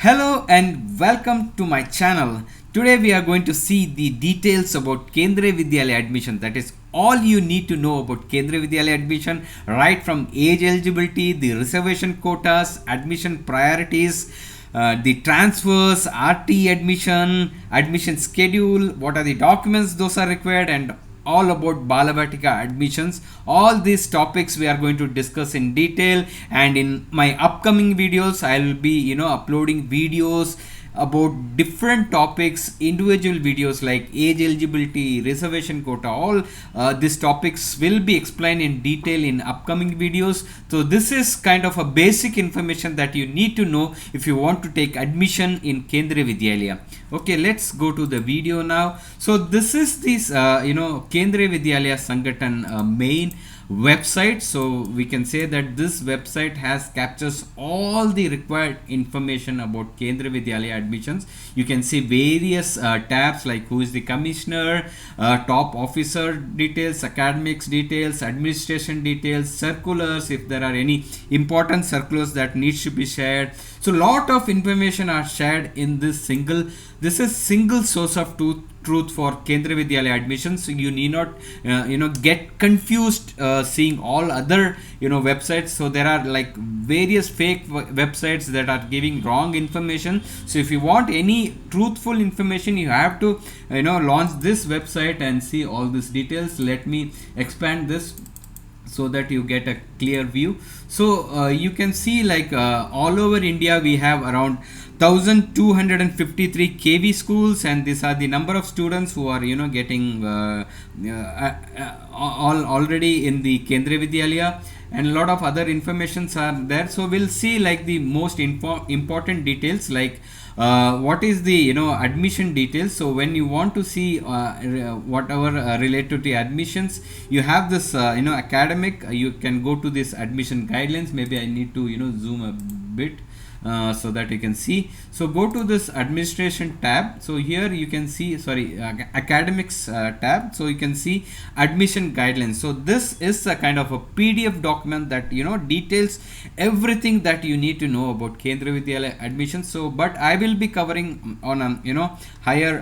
Hello and welcome to my channel. Today we are going to see the details about Kendriya Vidyalaya admission. That is all you need to know about Kendriya Vidyalaya admission, right from age eligibility, the reservation quotas, admission priorities, the transfers, RTE admission, admission schedule, what are the documents those are required, and all about Balvatika admissions. All these topics we are going to discuss in detail, and in my upcoming videos I will be uploading videos about different topics, individual videos like age eligibility, reservation quota. All these topics will be explained in detail in upcoming videos. So this is kind of a basic information that you need to know if you want to take admission in Kendriya Vidyalaya. Okay, let's go to the video now. So this is this Kendriya Vidyalaya Sangathan main website. So we can say that this website has captures all the required information about Kendriya Vidyalaya admissions. You can see various tabs like who is the commissioner, top officer details, academics details, administration details, circulars, if there are any important circulars that needs to be shared. So lot of information are shared in this single source of truth for Kendriya Vidyalaya admissions. So you need not get confused seeing all other websites. So there are like various fake websites that are giving wrong information. So if you want any truthful information, you have to launch this website and see all these details. Let me expand this so that you get a clear view. So you can see like all over India we have around 1253 KV schools, and these are the number of students who are getting already in the Kendriya Vidyalaya, and a lot of other informations are there. So we'll see like the most important details, like what is the admission details. So when you want to see whatever related to admissions, you have this academic, you can go to this admission guidelines. Maybe I need to zoom a bit so that you can see. So go to this administration tab. So here you can see, academics tab. So you can see admission guidelines. So this is a kind of a PDF document that details everything that you need to know about Kendriya Vidyalaya admissions. So but I will be covering on a higher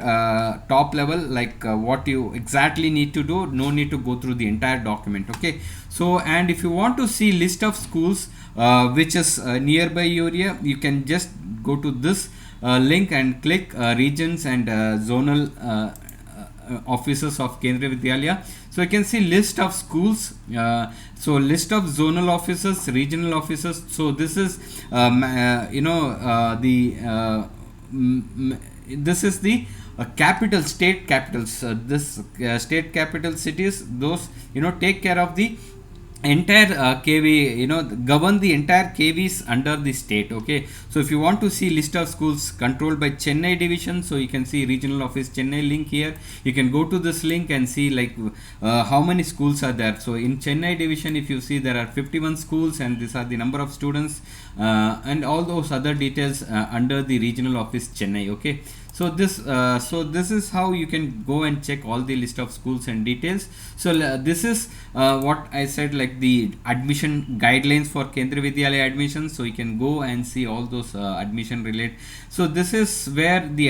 top level, like what you exactly need to do. No need to go through the entire document. Okay, so and if you want to see list of schools which is nearby your area, you can just go to this link and click regions and zonal offices of Kendriya Vidyalaya. So you can see list of schools, so list of zonal offices, regional offices. So this is this is the capital state capitals. This state capital cities, those take care of the entire KV, govern the entire KVs under the state. Okay, so if you want to see list of schools controlled by Chennai division, so you can see regional office Chennai link here. You can go to this link and see like how many schools are there. So in Chennai division, if you see, there are 51 schools, and these are the number of students and all those other details under the regional office Chennai. Okay, so this is how you can go and check all the list of schools and details. So this is what I said, like the admission guidelines for Kendriya Vidyalaya admissions. So you can go and see all those admission related. So this is where the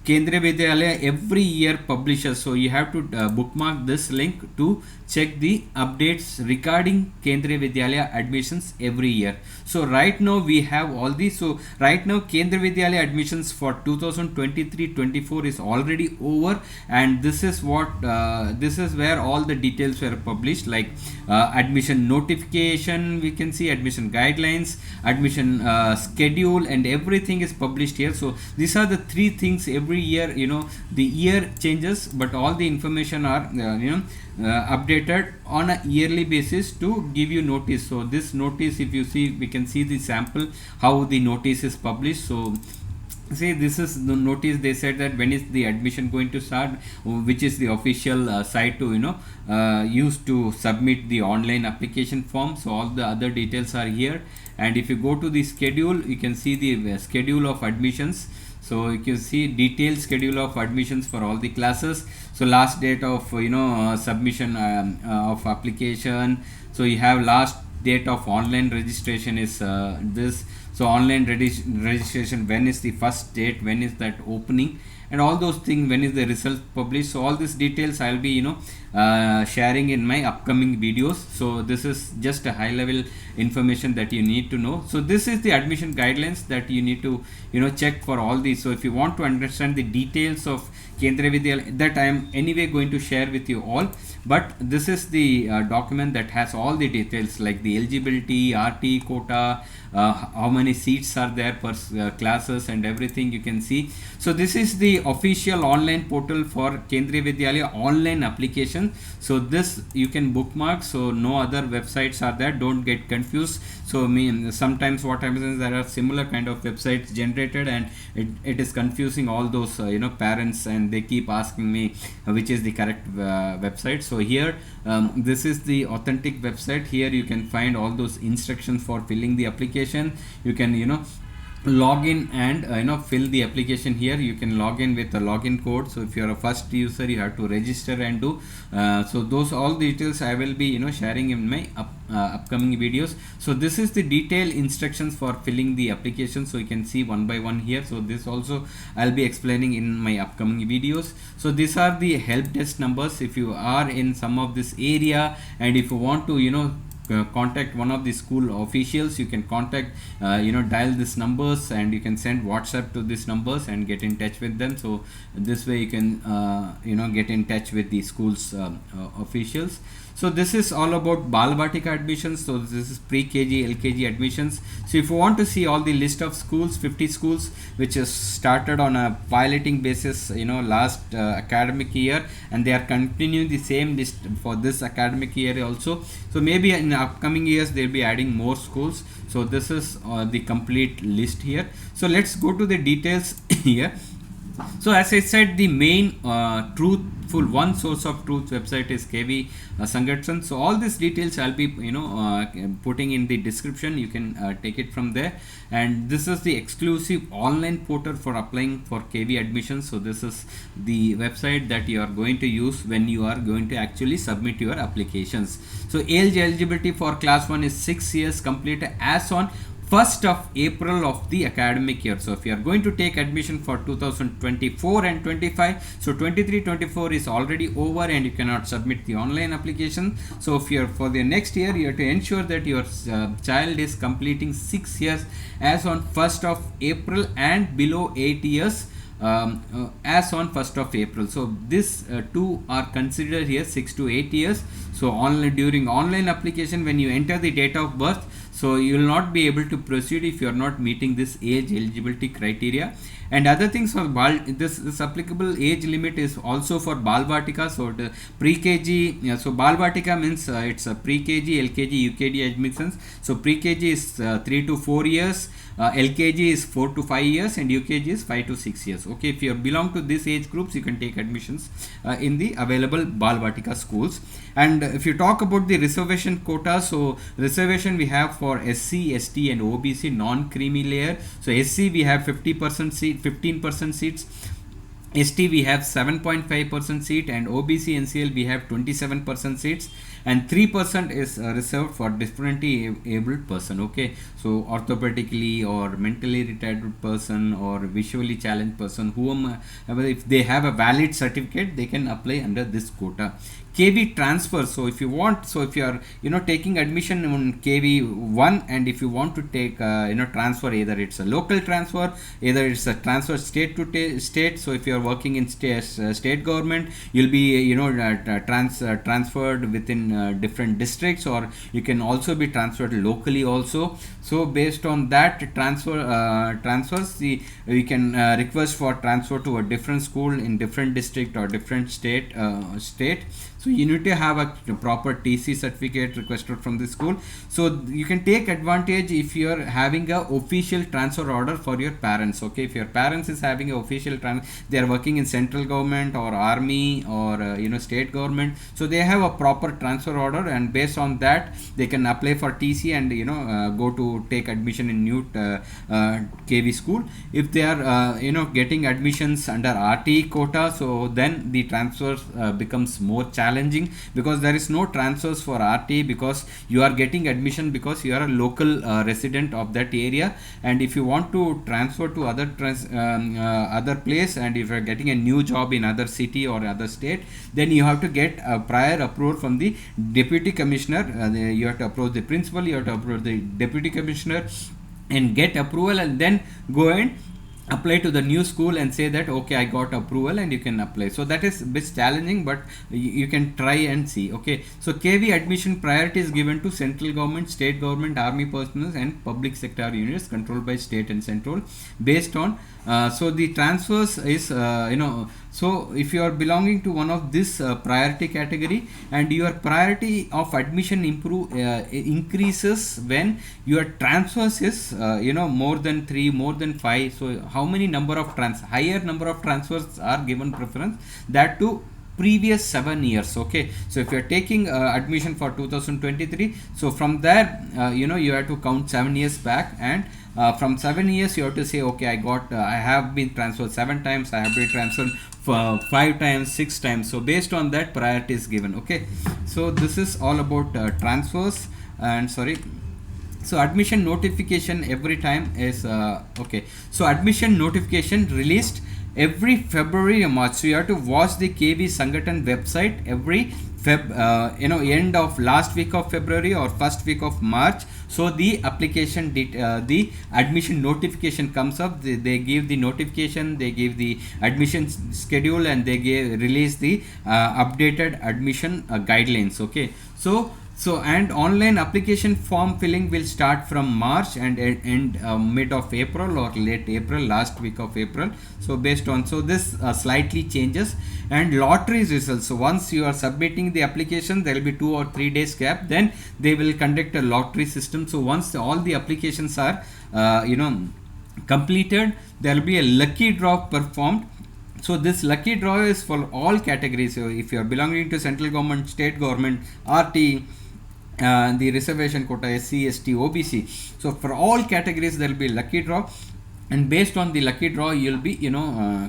Kendriya Vidyalaya every year publishes. So you have to bookmark this link to check the updates regarding Kendriya Vidyalaya admissions every year. So right now we have all these. So right now Kendriya Vidyalaya admissions for 2023-24 is already over, and this is what this is where all the details were published, like admission notification, we can see admission guidelines, admission schedule, and everything is published here. So these are the three things every year. The year changes, but all the information are updated on a yearly basis to give you notice. So this notice, if you see, we can see the sample how the notice is published. So see, this is the notice. They said that when is the admission going to start, which is the official site to use to submit the online application form. So all the other details are here, and if you go to the schedule, you can see the schedule of admissions. So you can see detailed schedule of admissions for all the classes. So last date of submission of application. So you have last date of online registration is this. So online registration, when is the first date, when is that opening, and all those things, when is the result published. So all these details I'll be sharing in my upcoming videos. So this is just a high level information that you need to know. So this is the admission guidelines that you need to check for all these. So if you want to understand the details of Kendriya Vidyalaya, that I am anyway going to share with you all, but this is the document that has all the details like the eligibility, RTE quota, how many seats are there per classes, and everything you can see. So this is the official online portal for Kendriya Vidyalaya online application. So this you can bookmark, so no other websites are there, don't get confused. So sometimes what happens is there are similar kind of websites generated, and it is confusing all those parents, and they keep asking me which is the correct website. So here this is the authentic website. Here you can find all those instructions for filling the application. You can log in and fill the application. Here you can log in with a login code. So if you are a first user, you have to register and do so those all details I will be sharing in my upcoming videos. So this is the detailed instructions for filling the application, so you can see one by one here. So this also I'll be explaining in my upcoming videos. So these are the help desk numbers. If you are in some of this area, and if you want to contact one of the school officials, you can contact dial these numbers, and you can send WhatsApp to these numbers and get in touch with them. So this way you can get in touch with the school's officials. So this is all about Balvatika admissions. So this is pre-KG, LKG admissions. So if you want to see all the list of schools, 50 schools which is started on a piloting basis last academic year, and they are continuing the same list for this academic year also. So maybe in upcoming years they'll be adding more schools. So this is the complete list here. So let's go to the details here. So as I said, the main truthful one source of truth website is KV Sangatsan. So all these details I'll be putting in the description. You can take it from there. And this is the exclusive online portal for applying for KV admissions. So this is the website that you are going to use when you are going to actually submit your applications. So age eligibility for class 1 is 6 years completed as on 1st of April of the academic year. So if you are going to take admission for 2024 and 25, so 23-24 is already over and you cannot submit the online application. So if you are for the next year, you have to ensure that your child is completing 6 years as on 1st of April and below 8 years as on 1st of April. So this two are considered here, 6 to 8 years. So during online application, when you enter the date of birth, so you will not be able to proceed if you are not meeting this age eligibility criteria. And other things for this applicable age limit is also for Balvatika. So the pre-KG, so Balvatika means it's a pre-KG, LKG, UKG admissions. So pre-KG is 3 to 4 years, LKG is 4 to 5 years, and UKG is 5 to 6 years. Okay, if you belong to these age groups, you can take admissions in the available Balvatika schools. And if you talk about the reservation quota, so reservation we have for SC, ST and OBC non-creamy layer. So SC we have 50% seat, 15% seats. ST we have 7.5% seat, and OBC-NCL we have 27% seats, and 3% is reserved for differently abled person. Okay, so orthopedically or mentally retarded person or visually challenged person, whomever, if they have a valid certificate, they can apply under this quota. KV transfer. So if you want, so if you are taking admission on KV1, and if you want to take transfer, either it's a local transfer, either it's a transfer state to state. So if you are working in state government, you'll be transferred within different districts, or you can also be transferred locally also. So based on that transfers, you can request for transfer to a different school in different district or different state. So you need to have a proper TC certificate requested from the school. So you can take advantage if you are having a official transfer order for your parents. Okay, if your parents is having a official they are working in central government or army or state government, so they have a proper transfer order, and based on that they can apply for TC and go to take admission in new KV school. If they are getting admissions under RTE quota, so then the transfer becomes more challenging challenging, because there is no transfers for RTE, because you are getting admission because you are a local resident of that area. And if you want to transfer to other place, and if you are getting a new job in other city or other state, then you have to get a prior approval from the deputy commissioner. You have to approach the principal, you have to approach the deputy commissioner and get approval, and then go and apply to the new school and say that okay, I got approval, and you can apply. So that is a bit challenging, but you can try and see. Okay, so KV admission priority is given to central government, state government, army personnel and public sector units controlled by state and central, based on so the transfers is so if you are belonging to one of this priority category, and your priority of admission increases when your transfers is more than 3, more than 5. So how many number of higher number of transfers are given preference, that to previous 7 years. Okay, so if you are taking admission for 2023, so from there you have to count 7 years back, and from 7 years you have to say okay, I have been transferred 7 times, I have been transferred 5 times, 6 times. So based on that, priority is given. Okay, so this is all about transfers. And sorry, so admission notification every time is okay, so admission notification released every February or March. So you have to watch the KV Sangathan website every end of last week of February or first week of March. So the application the admission notification comes up. They give the notification, they give the admission schedule, and they release the updated admission guidelines. Okay, so and online application form filling will start from March and end mid of April or late April, last week of April. So based on, so this slightly changes. And lottery results, so once you are submitting the application, there will be 2 or 3 days gap, then they will conduct a lottery system. So once all the applications are completed, there will be a lucky draw performed. So this lucky draw is for all categories. So if you are belonging to central government, state government, RTE, the reservation quota, SC, ST, OBC, so for all categories there will be lucky draw, and based on the lucky draw you'll be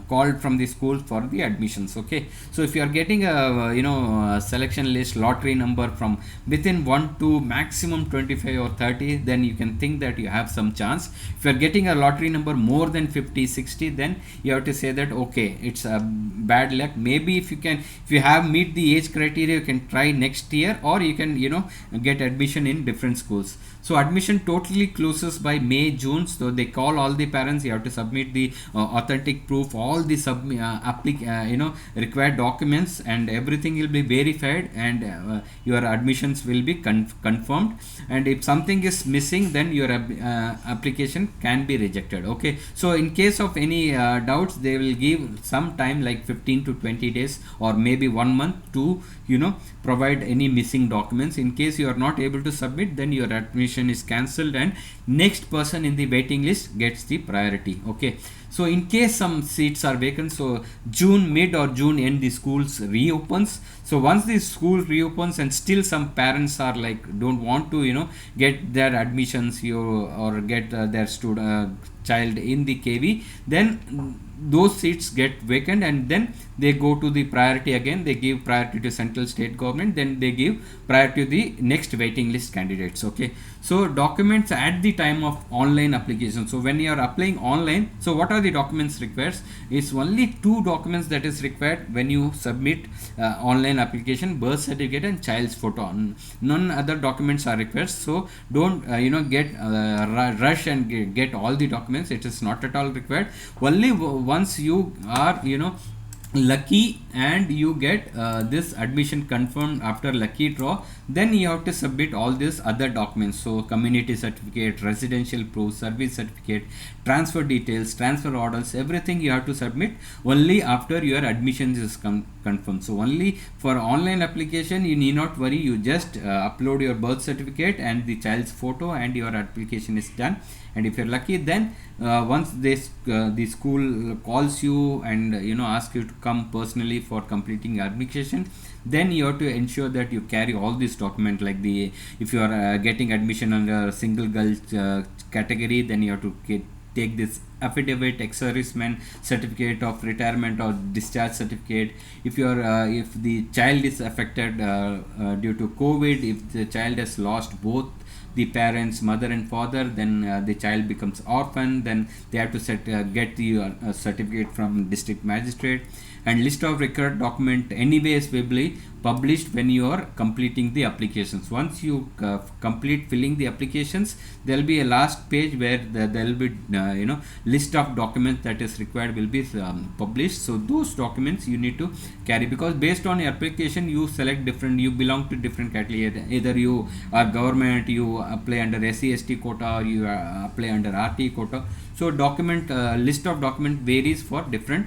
called from the school for the admissions. Okay, so if you are getting a selection list lottery number from within 1 to maximum 25 or 30, then you can think that you have some chance. If you are getting a lottery number more than 50, 60, then you have to say that okay, it's a bad luck. Maybe if you have meet the age criteria, you can try next year, or you can get admission in different schools. So admission totally closes by May, June. So they call all the parents. You have to submit the authentic proof, all the required documents, and everything will be verified, and your admissions will be confirmed. And if something is missing, then your application can be rejected. Okay, so in case of any doubts, they will give some time like 15 to 20 days or maybe 1 month to provide any missing documents. In case you are not able to submit, then your admission is cancelled and next person in the waiting list gets the priority. Okay, so in case some seats are vacant, so June mid or June end the schools reopens. So once the school reopens and still some parents are like don't want to get their admissions or get their child in the KV, then those seats get vacant, and then they go to the priority again. They give priority to central state government, then they give priority to the next waiting list candidates. Okay, so documents at the time of online application. So when you are applying online, so what are the documents required? It's only 2 documents that is required when you submit online application: birth certificate and child's photo. None other documents are required. So don't get rush and get all the documents. It is not at all required. Only once you are lucky and you get this admission confirmed after lucky draw, then you have to submit all these other documents. So community certificate, residential proof, service certificate, transfer details, transfer orders, everything you have to submit only after your admissions is confirmed. So only for online application you need not worry. You just upload your birth certificate and the child's photo and your application is done. And if you're lucky, then once the school calls you and ask you to come personally for completing application, then you have to ensure that you carry all these documents, like if you are getting admission under single girl category, then you have to take this affidavit, ex-serviceman certificate of retirement or discharge certificate. If you are if the child is affected due to COVID, if the child has lost both the parents, mother and father, then the child becomes orphan, then they have to get the certificate from district magistrate. And list of required document anyways will be published when you are completing the applications. Once you complete filling the applications, there will be a last page where there will be list of documents that is required will be published. So those documents you need to carry, because based on your application you select different, you belong to different category. Either you are government, you apply under SC/ST quota, or you apply under RTE quota. So document list of document varies for different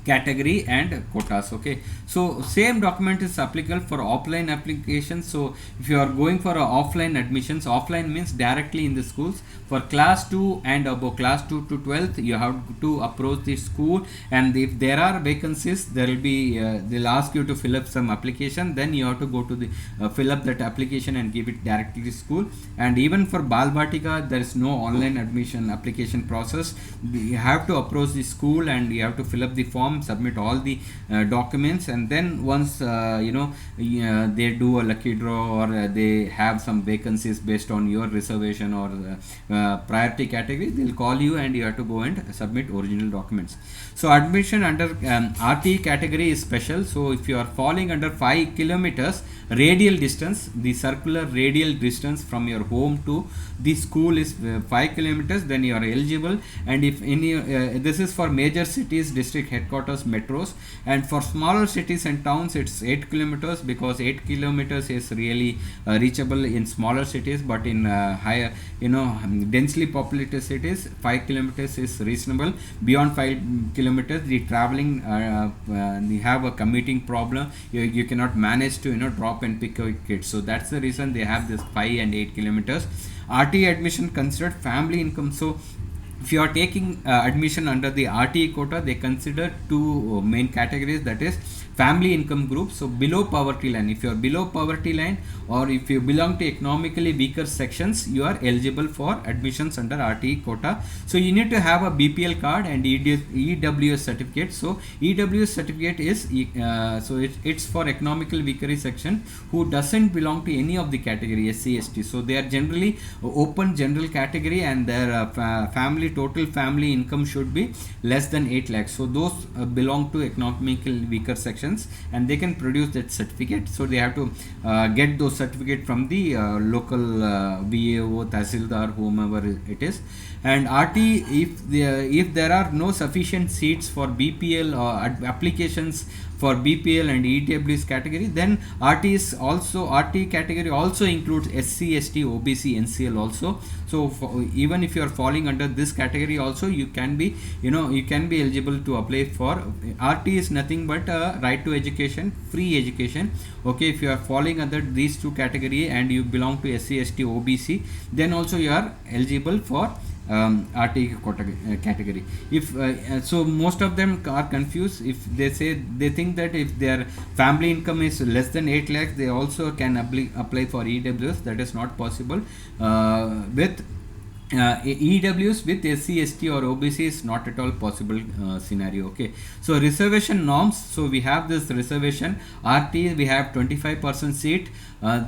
category and quotas. Okay, so same document is applicable for offline applications. So if you are going for offline admissions, offline means directly in the schools. For class 2 and above, class 2 to 12th, you have to approach the school, and if there are vacancies, there will be they'll ask you to fill up some application, then you have to go to the fill up that application and give it directly to school. And even for Balvatika, there is no online admission application process. You have to approach the school and you have to fill up the form, submit all the documents, and then once they do a lucky draw, or they have some vacancies based on your reservation or priority category, they'll call you and you have to go and submit original documents. So admission under RTE category is special. So if you are falling under 5 kilometers radial distance, the circular radial distance from your home to the school is 5 kilometers, then you are eligible. And if any this is for major cities, district headquarters, metros, and for smaller cities and towns it's 8 kilometers, because 8 kilometers is really reachable in smaller cities, but in higher densely populated cities 5 kilometers is reasonable. Beyond 5 kilometers the traveling you have a commuting problem, you cannot manage to drop and pick a kid. So that's the reason they have this 5 and 8 kilometers. RTE admission considered family income. So if you are taking admission under the RTE quota, they consider two main categories, that is family income group. So below poverty line, if you are below poverty line, or if you belong to economically weaker sections, you are eligible for admissions under RTE quota. So you need to have a BPL card and EWS certificate. So EWS certificate is it's for economically weaker section who doesn't belong to any of the category SC/ST. So they are generally open general category, and their total family income should be less than 8 lakhs. So those belong to economically weaker sections, and they can produce that certificate. So they have to get those certificate from the local VAO, Tahsildar, whomever it is. And RT, if there are no sufficient seats for BPL applications for BPL and EWS category, then RT category also includes SC/ST, OBC-NCL also. So even if you are falling under this category also, you can be eligible to apply for. RT is nothing but right to education, free education. Okay, if you are falling under these two category and you belong to SC/ST, OBC, then also you are eligible for RTE quota category. If so most of them are confused. If they think that if their family income is less than 8 lakhs, they also can apply for EWS. That is not possible with EWS. With SC/ST or OBC is not at all possible scenario. Okay, so reservation norms. So we have this reservation RT, we have 25% seat.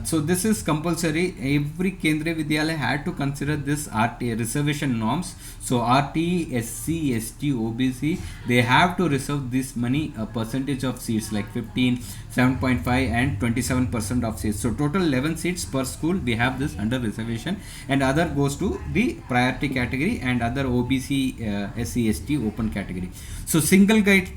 So this is compulsory. Every Kendriya Vidyalaya had to consider this RT reservation norms. So RT, SC, ST, OBC, they have to reserve this many percentage of seats, like 15, 7.5 and 27% of seats. So total 11 seats per school we have this under reservation, and other goes to the priority category and other OBC, SC, ST open category. So single guide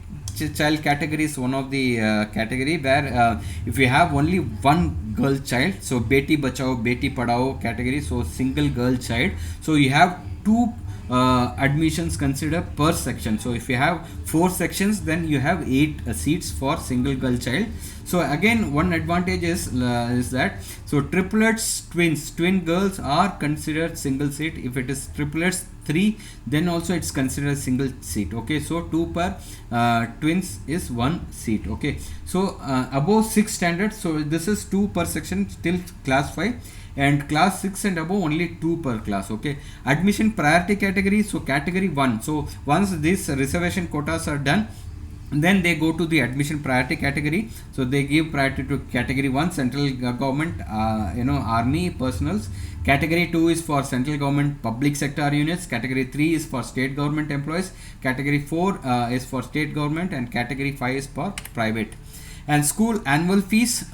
child category is one of the category where if you have only one girl child, so Beti Bachao, Beti Padhao category, so single girl child, so you have two admissions considered per section. So if you have 4 sections, then you have 8 seats for single girl child. So again, one advantage is that so triplets, twin girls are considered single seat. If it is triplets 3, then also it's considered a single seat. Okay, so 2 per twins is 1 seat. Okay, so above 6 standard, so this is 2 per section till class 5, and class 6 and above only 2 per class. Okay, admission priority category, so category 1. So once these reservation quotas are done, then they go to the admission priority category. So they give priority to category 1, central government, army personals. Category 2 is for central government public sector units. Category 3 is for state government employees. Category 4 is for state government, and category 5 is for private. And school annual fees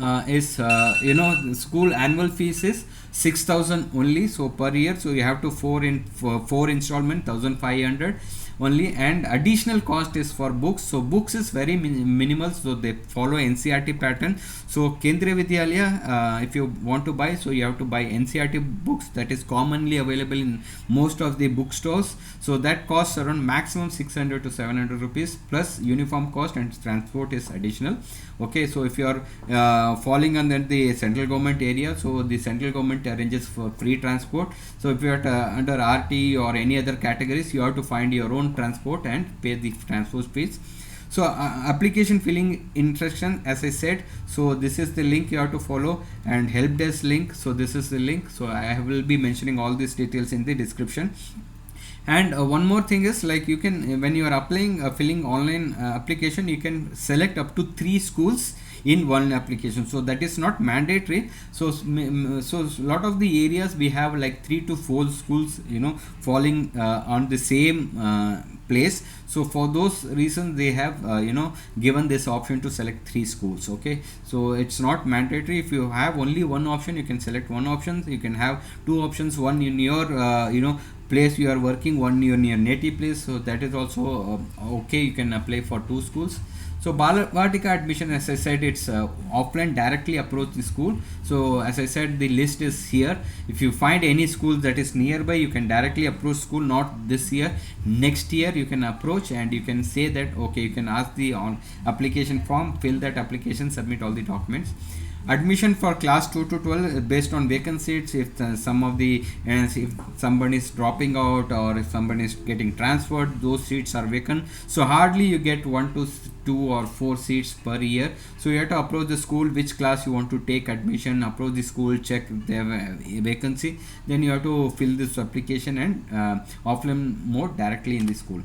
school annual fees is 6,000 only, so per year. So you have to 4 installment, 1,500 only. And additional cost is for books. So books is very minimal, so they follow NCRT pattern. So Kendriya Vidyalaya, if you want to buy, so you have to buy NCRT books that is commonly available in most of the bookstores. So that costs around maximum 600 to 700 rupees, plus uniform cost and transport is additional. Okay, so if you are falling under the central government area, so the central government arranges for free transport. So if you are under RTE or any other categories, you have to find your own transport and pay the transport fees. So application filling instruction, as I said, so this is the link you have to follow, and help desk link, so this is the link. So I will be mentioning all these details in the description. And one more thing is, like, you can, when you are applying filling online application, you can select up to 3 schools in one application. So that is not mandatory. So lot of the areas we have like 3 to 4 schools falling on the same place. So for those reasons they have given this option to select 3 schools. Okay, so it's not mandatory. If you have only one option, you can select one option. You can have 2 options, one in your place you are working, one in your native place. So that is also okay, you can apply for 2 schools. So Balvatika admission, as I said, it's offline, directly approach the school. So as I said, the list is here. If you find any school that is nearby, you can directly approach school. Not this year, next year you can approach, and you can say that okay, you can ask the application form, fill that application, submit all the documents. Admission for class 2 to 12 based on vacant seats. If if somebody is dropping out, or if somebody is getting transferred, those seats are vacant. So hardly you get 1 to 2 or 4 seats per year. So you have to approach the school, which class you want to take admission, approach the school, check their vacancy, then you have to fill this application and offline mode directly in the school.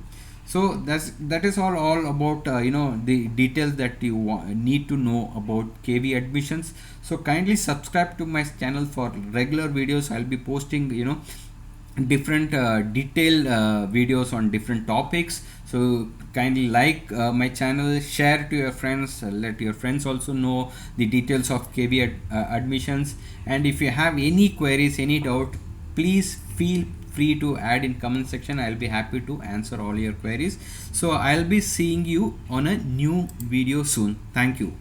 So that is all about the details that you need to know about KV admissions. So kindly subscribe to my channel for regular videos. I'll be posting different detailed videos on different topics. So kindly like my channel, share to your friends, let your friends also know the details of KV admissions. And if you have any queries, any doubt, please feel free to add in comment section. I'll be happy to answer all your queries. So I'll be seeing you on a new video soon. Thank you.